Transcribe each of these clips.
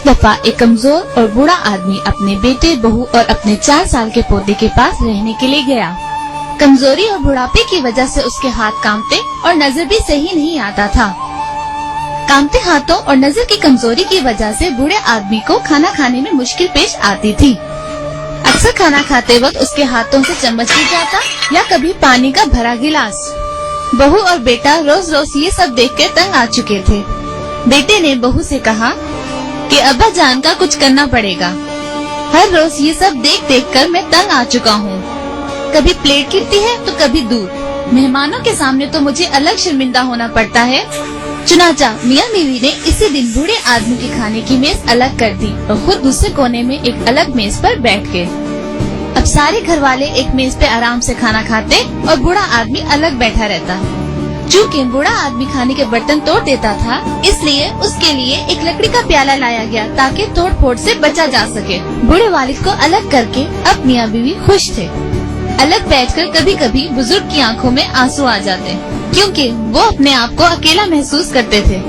दफा एक कमजोर और बूढ़ा आदमी अपने बेटे, बहू और अपने 4 साल के पोते के पास रहने के लिए गया। कमजोरी और बुढ़ापे की वजह से उसके हाथ कांपते और नजर भी सही नहीं आता था। कांपते हाथों और नजर की कमजोरी की वजह से बूढ़े आदमी को खाना खाने में मुश्किल पेश आती थी। अक्सर खाना खाते वक्त उसके हाथों से चम्मच गिर जाता या कभी पानी का भरा गिलास। बहू और बेटा रोज रोज ये सब देखकर तंग आ चुके थे। बेटे ने बहू से कहा कि अब्बा जान का कुछ करना पड़ेगा। हर रोज ये सब देख देख कर मैं तंग आ चुका हूँ। कभी प्लेट गिरती है तो कभी दूध। मेहमानों के सामने तो मुझे अलग शर्मिंदा होना पड़ता है। चुनाचा मियाँ बीवी ने इसी दिन बूढ़े आदमी के खाने की मेज अलग कर दी और खुद दूसरे कोने में एक अलग मेज पर बैठ गए। अब सारे घर वाले एक मेज पे आराम से खाना खाते और बूढ़ा आदमी अलग बैठा रहता। चूँकि बूढ़ा आदमी खाने के बर्तन तोड़ देता था, इसलिए उसके लिए एक लकड़ी का प्याला लाया गया ताकि तोड़ फोड़ से बचा जा सके। बूढ़े वालिद को अलग करके अब मियाँ बीवी खुश थे। अलग बैठकर कभी कभी बुजुर्ग की आंखों में आंसू आ जाते, क्योंकि वो अपने आप को अकेला महसूस करते थे।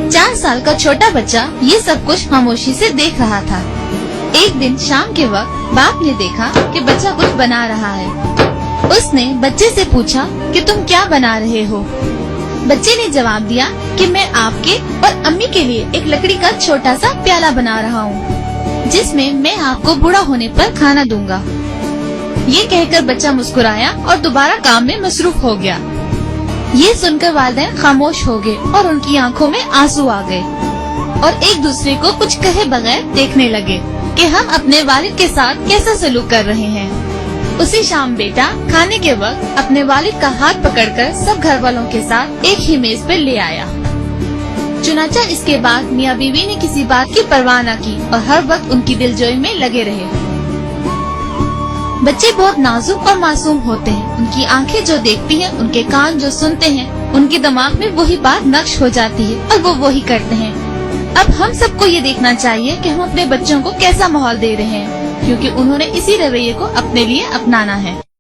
4 साल का छोटा बच्चा ये सब कुछ खामोशी से देख रहा था। एक दिन शाम के वक्त बाप ने देखा कि बच्चा कुछ बना रहा है। उसने बच्चे से पूछा कि तुम क्या बना रहे हो? बच्चे ने जवाब दिया कि मैं आपके और अम्मी के लिए एक लकड़ी का छोटा सा प्याला बना रहा हूँ, जिसमें मैं आपको बूढ़ा होने पर खाना दूंगा। ये कहकर बच्चा मुस्कुराया और दोबारा काम में मसरूफ हो गया। ये सुनकर वालिदैन खामोश हो गए और उनकी आंखों में आंसू आ गए और एक दूसरे को कुछ कहे बगैर देखने लगे कि हम अपने वालिद के साथ कैसा सलूक कर रहे हैं। उसी शाम बेटा खाने के वक्त अपने वालिद का हाथ पकड़कर सब घर वालों के साथ एक ही मेज पर ले आया। चुनाचा इसके बाद मियाँ बीवी ने किसी बात की परवाह न की और हर वक्त उनकी दिलजोई में लगे रहे। बच्चे बहुत नाजुक और मासूम होते हैं। उनकी आंखें जो देखती हैं, उनके कान जो सुनते हैं, उनके दिमाग में वही बात नक्श हो जाती है और वो वही करते हैं। अब हम सबको ये देखना चाहिए कि हम अपने बच्चों को कैसा माहौल दे रहे हैं, क्योंकि उन्होंने इसी रवैये को अपने लिए अपनाना है।